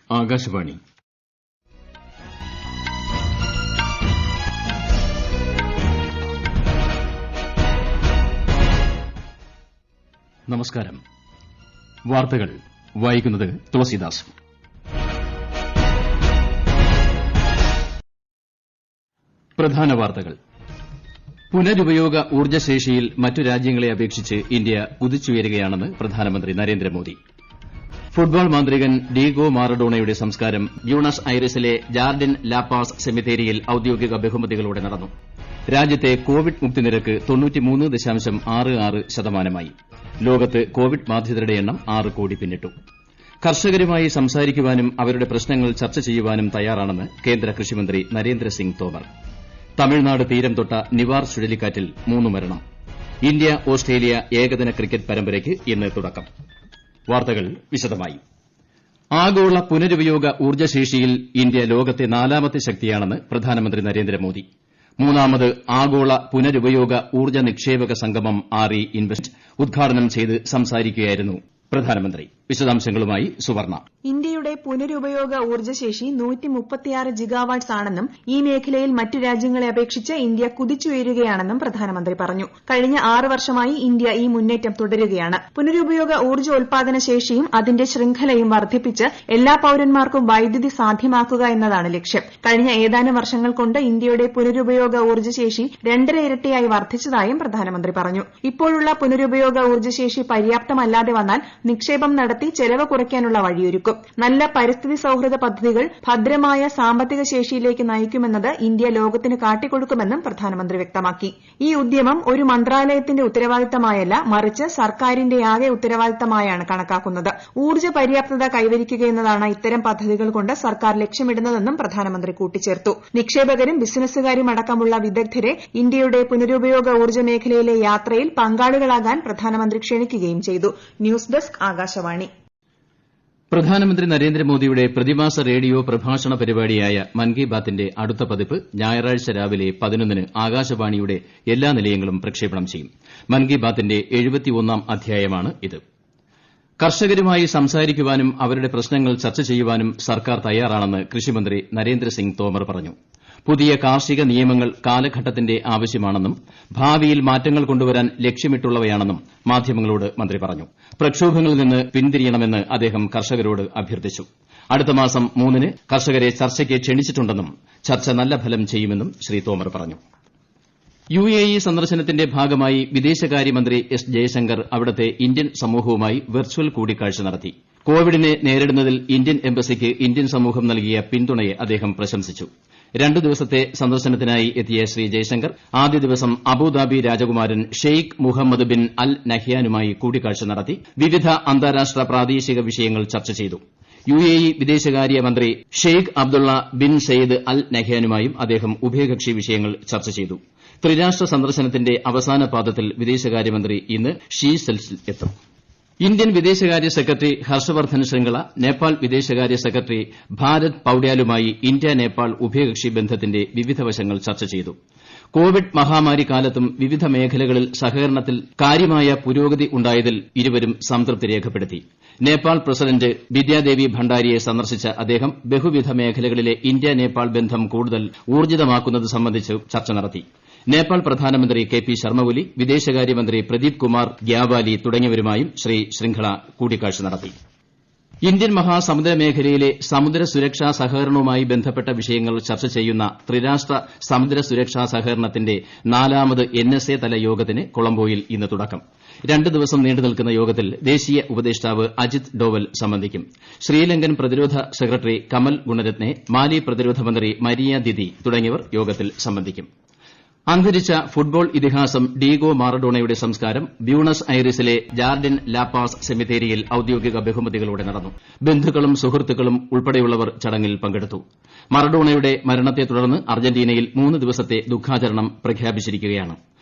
ആകാശവാണി. നമസ്കാരം. വാർത്തകൾ വായിക്കുന്നത് തുളസീദാസ്. പ്രധാന വാർത്തകൾ. പുനരുപയോഗ ഊർജ്ജശേഷിയിൽ മറ്റു രാജ്യങ്ങളെ അപേക്ഷിച്ച് ഇന്ത്യ കുതിച്ചുയരുകയാണെന്ന് പ്രധാനമന്ത്രി നരേന്ദ്രമോദി. ഫുട്ബോൾ മാന്ത്രികൻ ഡീഗോ മാറഡോണയുടെ സംസ്കാരം ബ്യൂണസ് ഐറിസിലെ ജാർഡിൻ ലാപാസ് സെമിത്തേരിയിൽ ഔദ്യോഗിക ബഹുമതികളോടെ നടന്നു. രാജ്യത്തെ കോവിഡ് മുക്തി നിരക്ക് 93.66%. ലോകത്ത് കോവിഡ് ബാധിതരുടെ എണ്ണം 6 കോടി പിന്നിട്ടു. കർഷകരുമായി സംസാരിക്കുവാനും അവരുടെ പ്രശ്നങ്ങൾ ചർച്ച ചെയ്യുവാനും തയ്യാറാണെന്ന് കേന്ദ്ര കൃഷിമന്ത്രി നരേന്ദ്രസിംഗ് തോമർ. തമിഴ്നാട് തീരം തൊട്ട നിവാർ ചുഴലിക്കാറ്റിൽ 3 മരണം. ഇന്ത്യ ഓസ്ട്രേലിയ ഏകദിന ക്രിക്കറ്റ് പരമ്പരയ്ക്ക് ഇന്ന് തുടക്കം. വാർത്തകൾ വിശദമായി. ആഗോള പുനരുപയോഗ ഊർജ്ജശേഷിയിൽ ഇന്ത്യ ലോകത്തെ 4ാമത്തെ ശക്തിയാണെന്ന് പ്രധാനമന്ത്രി നരേന്ദ്രമോദി. 3ാമത് ആഗോള പുനരുപയോഗ ഊർജ്ജ നിക്ഷേപക സംഗമം RE ഇൻവെസ്റ്റ് ഉദ്ഘാടനം ചെയ്ത് സംസാരിക്കുകയായിരുന്നു പ്രധാനമന്ത്രി. വിശദാംശങ്ങളുമായി സുവർണ. ഇന്ത്യയുടെ പുനരുപയോഗ ഊർജ്ജശേഷി 136 ജിഗാവാട്ട്സ് ആണെന്നും ഈ മേഖലയിൽ മറ്റു രാജ്യങ്ങളെ അപേക്ഷിച്ച് ഇന്ത്യ കുതിച്ചുയരുകയാണെന്നും പ്രധാനമന്ത്രി പറഞ്ഞു. കഴിഞ്ഞ 6 വർഷമായി ഇന്ത്യ ഈ മുന്നേറ്റം തുടരുകയാണ്. പുനരുപയോഗ ഊർജ്ജോൽപാദന ശേഷിയും അതിന്റെ ശൃംഖലയും വർദ്ധിപ്പിച്ച് എല്ലാ പൌരന്മാർക്കും വൈദ്യുതി സാധ്യമാക്കുക എന്നതാണ് ലക്ഷ്യം. കഴിഞ്ഞ ഏതാനും വർഷങ്ങൾ കൊണ്ട് ഇന്ത്യയുടെ പുനരുപയോഗ ഊർജ്ജശേഷി 2.5 ഇരട്ടിയായി വർദ്ധിച്ചതായും പ്രധാനമന്ത്രി പറഞ്ഞു. ഇപ്പോഴുള്ള പുനരുപയോഗ ഊർജ്ജശേഷി പര്യാപ്തമല്ലാതെ വന്നാൽ നിക്ഷേപം നടത്തി ചെലവ് കുറയ്ക്കാനുള്ള വഴിയൊരുക്കും. നല്ല പരിസ്ഥിതി സൌഹൃദ പദ്ധതികൾ ഭദ്രമായ സാമ്പത്തിക ശേഷിയിലേക്ക് നയിക്കുമെന്നത് ഇന്ത്യ ലോകത്തിന് കാട്ടിക്കൊടുക്കുമെന്നും പ്രധാനമന്ത്രി വ്യക്തമാക്കി. ഈ ഉദ്യമം ഒരു മന്ത്രാലയത്തിന്റെ ഉത്തരവാദിത്തമായല്ല, മറിച്ച് സർക്കാരിന്റെയാകെ ഉത്തരവാദിത്തമായാണ് കണക്കാക്കുന്നത്. ഊർജ്ജ പര്യാപ്തത കൈവരിക്കുകയെന്നതാണ് ഇത്തരം പദ്ധതികൾ കൊണ്ട് സർക്കാർ ലക്ഷ്യമിടുന്നതെന്നും പ്രധാനമന്ത്രി കൂട്ടിച്ചേർത്തു. നിക്ഷേപകരും ബിസിനസ്സുകാരും അടക്കമുള്ള വിദഗ്ധരെ ഇന്ത്യയുടെ പുനരുപയോഗ ഊർജ്ജ മേഖലയിലെ യാത്രയിൽ പങ്കാളികളാകാൻ പ്രധാനമന്ത്രി ക്ഷണിക്കുകയും ചെയ്തു. News desk Akashvani. പ്രധാനമന്ത്രി നരേന്ദ്രമോദിയുടെ പ്രതിമാസ റേഡിയോ പ്രഭാഷണ പരിപാടിയായ മൻ കി ബാത്തിന്റെ അടുത്ത പതിപ്പ് ഞായറാഴ്ച രാവിലെ 11-ന് ആകാശവാണിയുടെ എല്ലാ നിലയങ്ങളും പ്രക്ഷേപണം ചെയ്യും. മൻ കി ബാത്തിന്റെ 71ാം അധ്യായമാണ് ഇത്. കർഷകരുമായി സംസാരിക്കുവാനും അവരുടെ പ്രശ്നങ്ങൾ ചർച്ച ചെയ്യുവാനും സർക്കാർ തയ്യാറാണെന്ന് കൃഷിമന്ത്രി നരേന്ദ്രസിംഗ് തോമർ പറഞ്ഞു. പുതിയ കാർഷിക നിയമങ്ങൾ കാലഘട്ടത്തിന്റെ ആവശ്യമാണെന്നും ഭാവിയിൽ മാറ്റങ്ങൾ കൊണ്ടുവരാൻ ലക്ഷ്യമിട്ടുള്ളവയാണെന്നും മാധ്യമങ്ങളോട് മന്ത്രി പറഞ്ഞു. പ്രക്ഷോഭങ്ങളിൽ നിന്ന് പിന്തിരിയണമെന്ന് അദ്ദേഹം കർഷകരോട് അഭ്യർത്ഥിച്ചു. അടുത്ത മാസം 3-ന് കർഷകരെ ചർച്ചയ്ക്ക് ക്ഷണിച്ചിട്ടുണ്ടെന്നും ചർച്ച നല്ല ഫലം ചെയ്യുമെന്നും ശ്രീ തോമർ പറഞ്ഞു. UAE സന്ദർശനത്തിന്റെ ഭാഗമായി വിദേശകാര്യമന്ത്രി എസ് ജയശങ്കർ അവിടുത്തെ ഇന്ത്യൻ സമൂഹവുമായി വെർച്വൽ കൂടിക്കാഴ്ച നടത്തി. കോവിഡിനെ നേരിടുന്നതിൽ ഇന്ത്യൻ എംബസിക്ക് ഇന്ത്യൻ സമൂഹം നൽകിയ പിന്തുണയെ അദ്ദേഹം പ്രശംസിച്ചു. 2 ദിവസത്തെ സന്ദർശനത്തിനായി എത്തിയ ശ്രീ ജയശങ്കർ ആദ്യ ദിവസം അബുദാബി രാജകുമാരൻ ഷെയ്ഖ് മുഹമ്മദ് ബിൻ അൽ നഹ്യാനുമായി കൂടിക്കാഴ്ച നടത്തി വിവിധ അന്താരാഷ്ട്ര പ്രാദേശിക വിഷയങ്ങൾ ചർച്ച ചെയ്തു. UAE വിദേശകാര്യമന്ത്രി ഷെയ്ഖ് അബ്ദുള്ള ബിൻ സയ്യിദ് അൽ നഹ്യാനുമായും അദ്ദേഹം ഉഭയകക്ഷി വിഷയങ്ങൾ ചർച്ച ചെയ്തു. ത്രിരാഷ്ട്ര സന്ദർശനത്തിന്റെ അവസാന പാദത്തിൽ വിദേശകാര്യമന്ത്രി ഇന്ന് ഷീസെൽസിൽ എത്തും. ഇന്ത്യൻ വിദേശകാര്യ സെക്രട്ടറി ഹർഷവർദ്ധൻ ശൃംഗള നേപ്പാൾ വിദേശകാര്യ സെക്രട്ടറി ഭാരത് പൌഡ്യാലുമായി ഇന്ത്യ നേപ്പാൾ ഉഭയകക്ഷി ബന്ധത്തിന്റെ വിവിധ വശങ്ങൾ ചർച്ച ചെയ്തു. കോവിഡ് മഹാമാരി കാലത്തും വിവിധ മേഖലകളിൽ സഹകരണത്തിൽ കാര്യമായ പുരോഗതി ഉണ്ടായതിൽ ഇരുവരും സംതൃപ്തി രേഖപ്പെടുത്തി. നേപ്പാൾ പ്രസിഡന്റ് ബിദ്യാദേവി ഭണ്ഡാരിയെ സന്ദർശിച്ച അദ്ദേഹം ബഹുവിധ മേഖലകളിലെ ഇന്ത്യ നേപ്പാൾ ബന്ധം കൂടുതൽ ഊർജ്ജിതമാക്കുന്നത് സംബന്ധിച്ച് ചർച്ച നടത്തി. നേപ്പാൾ പ്രധാനമന്ത്രി KP ശർമ്മ ഒലി, വിദേശകാര്യമന്ത്രി പ്രദീപ് കുമാർ ഗ്യാവാലി തുടങ്ങിയവരുമായും ശ്രീ ശൃംഖള കൂടിക്കാഴ്ച നടത്തി. ഇന്ത്യൻ മഹാസമുദ്ര മേഖലയിലെ സമുദ്ര സുരക്ഷാ സഹകരണവുമായി ബന്ധപ്പെട്ട വിഷയങ്ങൾ ചർച്ച ചെയ്യുന്ന ത്രിരാഷ്ട്ര സമുദ്ര സുരക്ഷാ സഹകരണത്തിന്റെ 4ാമത് NSA തല യോഗത്തിന് കൊളംബോയിൽ ഇന്ന് തുടക്കം. 2 ദിവസം നീണ്ടുനിൽക്കുന്ന യോഗത്തിൽ ദേശീയ ഉപദേഷ്ടാവ് അജിത് ഡോവൽ സംബന്ധിക്കും. ശ്രീലങ്കൻ പ്രതിരോധ സെക്രട്ടറി കമൽ ഗുണരത്നെ, മാലി പ്രതിരോധ മന്ത്രി മരിയ ദിതി തുടങ്ങിയവർ യോഗത്തിൽ സംബന്ധിക്കും. അന്തരിച്ച ഫുട്ബോൾ ഇതിഹാസം ഡീഗോ മാറഡോണയുടെ സംസ്കാരം ബ്യൂണസ് ഐറിസിലെ ജാർഡിൻ ലാപാസ് സെമിത്തേരിയിൽ ഔദ്യോഗിക ബഹുമതികളോടെ നടന്നു. ബന്ധുക്കളും സുഹൃത്തുക്കളും ഉൾപ്പെടെയുള്ളവർ ചടങ്ങിൽ പങ്കെടുത്തു. മറഡോണയുടെ മരണത്തെ തുടർന്ന് അർജന്റീനയിൽ 3 ദിവസത്തെ ദുഃഖാചരണം പ്രഖ്യാപിച്ചിരിക്കുകയാണ്.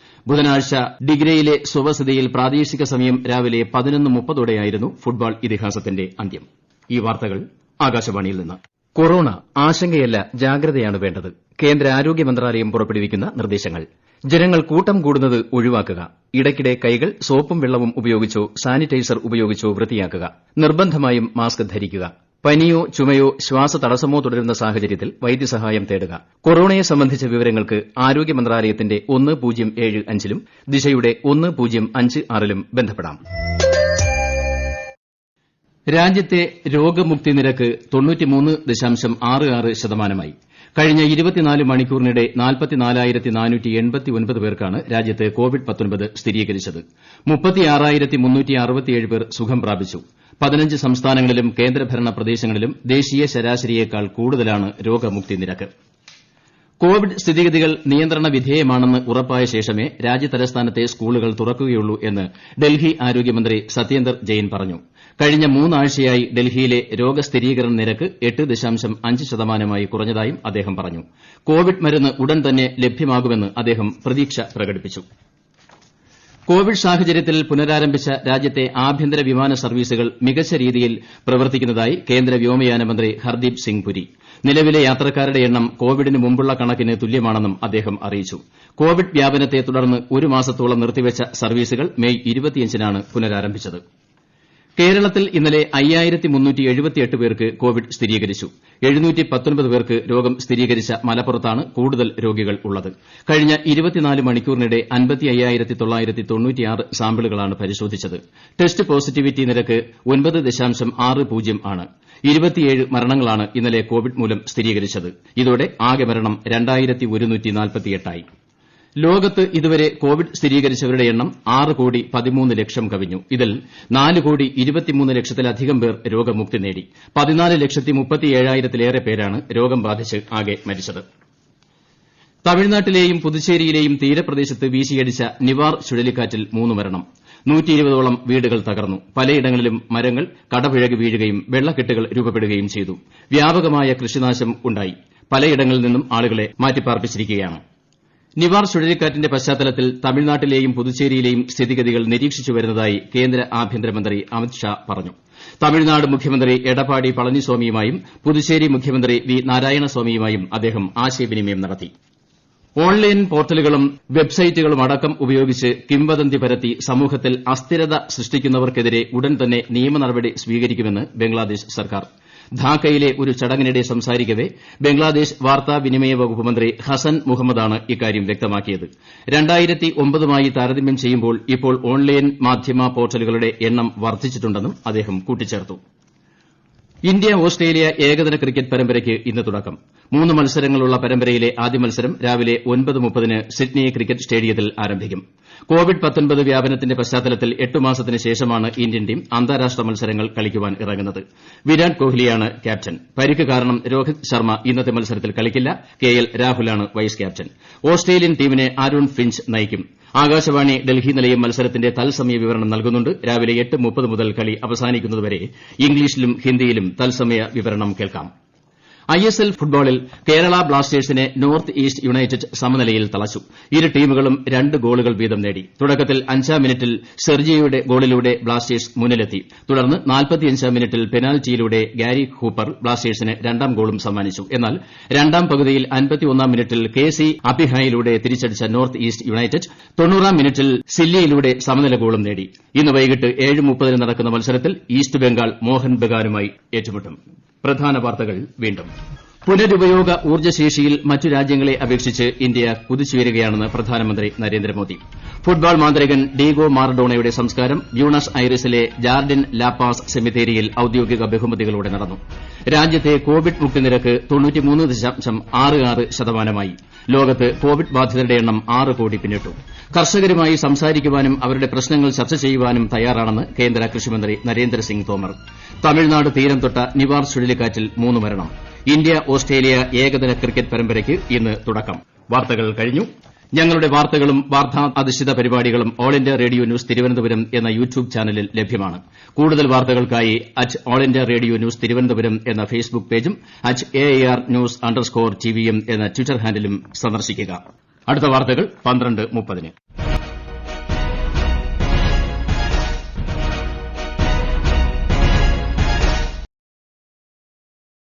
ബുധനാഴ്ച ഡിഗ്രയിലെ സ്വവസതിയിൽ പ്രാദേശിക സമയം രാവിലെ 11:30ഓടെയായിരുന്നു ഫുട്ബോൾ ഇതിഹാസത്തിന്റെ അന്ത്യം. ഈ വാർത്തകൾ ആകാശവാണിയിൽ നിന്ന്. കൊറോണ ആശങ്കയല്ല, ജാഗ്രതയാണ് വേണ്ടത്. കേന്ദ്ര ആരോഗ്യ മന്ത്രാലയം പുറപ്പെടുവിക്കുന്ന നിർദ്ദേശങ്ങൾ. ജനങ്ങൾ കൂട്ടം കൂടുന്നത് ഒഴിവാക്കുക. ഇടയ്ക്കിടെ കൈകൾ സോപ്പും വെള്ളവും ഉപയോഗിച്ചോ സാനിറ്റൈസർ ഉപയോഗിച്ചോ വൃത്തിയാക്കുക. നിർബന്ധമായും മാസ്ക് ധരിക്കുക. പനിയോ ചുമയോ ശ്വാസതടസ്സമോ തുടരുന്ന സാഹചര്യത്തിൽ വൈദ്യസഹായം തേടുക. കൊറോണയെ സംബന്ധിച്ച വിവരങ്ങൾക്ക് ആരോഗ്യ മന്ത്രാലയത്തിന്റെ 1075ലും ദിശയുടെ 1056ലും ബന്ധപ്പെടാം. രാജ്യത്തെ രോഗമുക്തി നിരക്ക് 93.66%. കഴിഞ്ഞ 24 മണിക്കൂറിനിടെ 44,489 പേർക്കാണ് രാജ്യത്ത് കോവിഡ്-19 സ്ഥിരീകരിച്ചത്. 36,367 പേർ സുഖം പ്രാപിച്ചു. 15 സംസ്ഥാനങ്ങളിലും കേന്ദ്രഭരണ പ്രദേശങ്ങളിലും ദേശീയ ശരാശരിയേക്കാൾ കൂടുതലാണ് രോഗമുക്തി നിരക്ക്. കോവിഡ് സ്ഥിതിഗതികൾ നിയന്ത്രണ വിധേയമാണെന്ന് ഉറപ്പായ ശേഷമേ രാജ്യതലസ്ഥാനത്തെ സ്കൂളുകൾ തുറക്കുകയുള്ളൂ എന്ന് ഡൽഹി ആരോഗ്യമന്ത്രി സത്യേന്ദർ ജെയിൻ പറഞ്ഞു. കഴിഞ്ഞ 3 ആഴ്ചയായി ഡൽഹിയിലെ രോഗസ്ഥിരീകരണ നിരക്ക് 8.5% കുറഞ്ഞതായും അദ്ദേഹം പറഞ്ഞു. കോവിഡ് മരുന്ന് ഉടൻ തന്നെ ലഭ്യമാകുമെന്ന് അദ്ദേഹം പ്രതീക്ഷ പ്രകടിപ്പിച്ചു. കോവിഡ് സാഹചര്യത്തിൽ പുനരാരംഭിച്ച രാജ്യത്തെ ആഭ്യന്തര വിമാന സർവീസുകൾ മികച്ച രീതിയിൽ പ്രവർത്തിക്കുന്നതായി കേന്ദ്ര വ്യോമയാന മന്ത്രി ഹർദീപ് സിംഗ് പുരി. നിലവിലെ യാത്രക്കാരുടെ എണ്ണം കോവിഡിന് മുമ്പുള്ള കണക്കിന് തുല്യമാണെന്നും അദ്ദേഹം അറിയിച്ചു. കോവിഡ് വ്യാപനത്തെ തുടർന്ന് ഒരു മാസത്തോളം നിർത്തിവച്ച സർവീസുകൾ മെയ് 25-നാണ് പുനരാരംഭിച്ചത്. കേരളത്തിൽ ഇന്നലെ 5378 പേർക്ക് കോവിഡ് സ്ഥിരീകരിച്ചു. 719 പേർക്ക് രോഗം സ്ഥിരീകരിച്ച മലപ്പുറത്താണ് കൂടുതൽ രോഗികൾ ഉള്ളത്. കഴിഞ്ഞ 24 മണിക്കൂറിനിടെ 55,996 സാമ്പിളുകളാണ് പരിശോധിച്ചത്. ടെസ്റ്റ് പോസിറ്റിവിറ്റി നിരക്ക് 9.60 ആണ്. 27 മരണങ്ങളാണ് ഇന്നലെ കോവിഡ് മൂലം സ്ഥിരീകരിച്ചത്. ഇതോടെ ആകെ മരണം 2148 ആയി. ലോകത്ത് ഇതുവരെ കോവിഡ് സ്ഥിരീകരിച്ചവരുടെ എണ്ണം 6,13,00,000 കവിഞ്ഞു. ഇതിൽ 4,23,00,000-ലധികം പേർ രോഗമുക്തി നേടി. 14,37,000-ലേറെ പേരാണ് രോഗം ബാധിച്ച് ആകെ മരിച്ചത്. തമിഴ്നാട്ടിലെയും പുതുച്ചേരിയിലെയും തീരപ്രദേശത്ത് വീശിയടിച്ച നിവാർ ചുഴലിക്കാറ്റിൽ 3 മരണം. 120ഓളം വീടുകൾ തകർന്നു. പലയിടങ്ങളിലും മരങ്ങൾ കടപുഴകി വീഴുകയും വെള്ളക്കെട്ടുകൾ രൂപപ്പെടുകയും ചെയ്തു. വ്യാപകമായ കൃഷിനാശം ഉണ്ടായി. പലയിടങ്ങളിൽ നിന്നും ആളുകളെ മാറ്റിപ്പാർപ്പിച്ചിരിക്കുകയാണ്. നിവാർ ചുഴലിക്കാറ്റിന്റെ പശ്ചാത്തലത്തിൽ തമിഴ്നാട്ടിലെയും പുതുച്ചേരിയിലെയും സ്ഥിതിഗതികൾ നിരീക്ഷിച്ചു വരുന്നതായി കേന്ദ്ര ആഭ്യന്തരമന്ത്രി അമിത് ഷാ പറഞ്ഞു. തമിഴ്നാട് മുഖ്യമന്ത്രി എടപ്പാടി പളനിസ്വാമിയുമായും പുതുച്ചേരി മുഖ്യമന്ത്രി വി നാരായണസ്വാമിയുമായും അദ്ദേഹം ആശയവിനിമയം നടത്തി. ഓൺലൈൻ പോർട്ടലുകളും വെബ്സൈറ്റുകളും അടക്കം ഉപയോഗിച്ച് കിംവദന്തി പരത്തി സമൂഹത്തിൽ അസ്ഥിരത സൃഷ്ടിക്കുന്നവർക്കെതിരെ ഉടൻ തന്നെ നിയമ നടപടി സ്വീകരിക്കുമെന്ന് ബംഗ്ലാദേശ് സർക്കാർ. ധാക്കയിലെ ഒരു ചടങ്ങിനിടെ സംസാരിക്കവെ ബംഗ്ലാദേശ് വാർത്താവിനിമയ വകുപ്പ് മന്ത്രി ഹസൻ മുഹമ്മദാണ് ഇക്കാര്യം വ്യക്തമാക്കിയത്. 2009-മായി താരതമ്യം ചെയ്യുമ്പോൾ ഇപ്പോൾ ഓൺലൈൻ മാധ്യമ പോർട്ടലുകളുടെ എണ്ണം വർദ്ധിച്ചിട്ടുണ്ടെന്നും അദ്ദേഹം കൂട്ടിച്ചേർത്തു. ഇന്ത്യ ഓസ്ട്രേലിയ ഏകദിന ക്രിക്കറ്റ് പരമ്പരയ്ക്ക് ഇന്ന് തുടക്കം. 3 മത്സരങ്ങളുള്ള പരമ്പരയിലെ ആദ്യ മത്സരം രാവിലെ 9:30-ന് സിഡ്നി ക്രിക്കറ്റ് സ്റ്റേഡിയത്തിൽ ആരംഭിക്കും. കോവിഡ്-19 വ്യാപനത്തിന്റെ പശ്ചാത്തലത്തിൽ 8 മാസത്തിന് ശേഷമാണ് ഇന്ത്യൻ ടീം അന്താരാഷ്ട്ര മത്സരങ്ങൾ കളിക്കുവാൻ ഇറങ്ങുന്നത്. വിരാട് കോഹ്ലിയാണ് ക്യാപ്റ്റൻ. പരിക്ക് കാരണം രോഹിത് ശർമ്മ ഇന്നത്തെ മത്സരത്തിൽ കളിക്കില്ല. KL രാഹുലാണ് വൈസ് ക്യാപ്റ്റൻ. ഓസ്ട്രേലിയൻ ടീമിനെ ആരോൺ ഫിഞ്ച് നയിക്കും. ആകാശവാണി ഡൽഹി നിലയം മത്സരത്തിന്റെ തത്സമയ വിവരണം നൽകുന്നുണ്ട്. രാവിലെ 8:30 മുതൽ കളി അവസാനിക്കുന്നതുവരെ ഇംഗ്ലീഷിലും ഹിന്ദിയിലും തത്സമയ വിവരണം കേൾക്കാം. ISL ഫുട്ബോളിൽ കേരള ബ്ലാസ്റ്റേഴ്സിനെ നോർത്ത് ഈസ്റ്റ് യുണൈറ്റഡ് സമനിലയിൽ തളച്ചു. ഇരു ടീമുകളും 2 ഗോളുകൾ വീതം നേടി. തുടക്കത്തിൽ 5-ാം മിനിറ്റിൽ സെർജിയോയുടെ ഗോളിലൂടെ ബ്ലാസ്റ്റേഴ്സ് മുന്നിലെത്തി. തുടർന്ന് 45-ാം മിനിറ്റിൽ പെനാൽറ്റിയിലൂടെ ഗാരി ഹൂപ്പർ ബ്ലാസ്റ്റേഴ്സിന് 2-ാം ഗോളും സമ്മാനിച്ചു. എന്നാൽ 2-ാം പകുതിയിൽ 51-ാം മിനിറ്റിൽ KC അപിഹായിലൂടെ തിരിച്ചടിച്ച നോർത്ത് ഈസ്റ്റ് യുണൈറ്റഡ് 90-ാം മിനിറ്റിൽ സില്ലിയിലൂടെ സമനില ഗോളും നേടി. ഇന്ന് വൈകിട്ട് 7:30-ന് നടക്കുന്ന മത്സരത്തിൽ ഈസ്റ്റ് ബംഗാൾ മോഹൻ ബഗാനുമായി ഏറ്റുമുട്ടും. പ്രധാന വാർത്തകൾ വീണ്ടും. പുനരുപയോഗ ഊർജ്ജശേഷിയിൽ മറ്റു രാജ്യങ്ങളെ അപേക്ഷിച്ച് ഇന്ത്യ കുതിച്ചുയരുകയാണെന്ന് പ്രധാനമന്ത്രി നരേന്ദ്രമോദി. ഫുട്ബോൾ മാന്ത്രികൻ ഡീഗോ മാറഡോണയുടെ സംസ്കാരം ബ്യൂണസ് ഐറിസിലെ ജാർഡിൻ ലാപാസ് സെമിത്തേരിയിൽ ഔദ്യോഗിക ബഹുമതികളോടെ നടന്നു. രാജ്യത്തെ കോവിഡ് മുക്തി നിരക്ക് 93.66%. ലോകത്ത് കോവിഡ് ബാധിതരുടെ എണ്ണം 6 കോടി പിന്നിട്ടു. കർഷകരുമായി സംസാരിക്കുവാനും അവരുടെ പ്രശ്നങ്ങൾ ചർച്ച ചെയ്യുവാനും തയ്യാറാണെന്ന് കേന്ദ്ര കൃഷിമന്ത്രി നരേന്ദ്രസിംഗ് തോമർ. തമിഴ്നാട് തീരം തൊട്ട നിവാർ ചുഴലിക്കാറ്റിൽ 3 മരണം. ഇന്ത്യ ഓസ്ട്രേലിയ ഏകദിന ക്രിക്കറ്റ് പരമ്പരയ്ക്ക് ഇന്ന് തുടക്കം. വാർത്തകൾ കഴിഞ്ഞു. ഞങ്ങളുടെ വാർത്തകളും വാർത്താ അധിഷ്ഠിത പരിപാടികളും all India radio news Thiruvananthapuram എന്ന യൂട്യൂബ് ചാനലിൽ ലഭ്യമാണ്. കൂടുതൽ വാർത്തകൾക്കായി @all India radio news Thiruvananthapuram എന്ന ഫേസ്ബുക്ക് പേജും @AIR_News_TVM എന്ന ട്വിറ്റർ ഹാൻഡിലും സന്ദർശിക്കുക. അടുത്ത വാർത്തകൾ 12:30-ന്.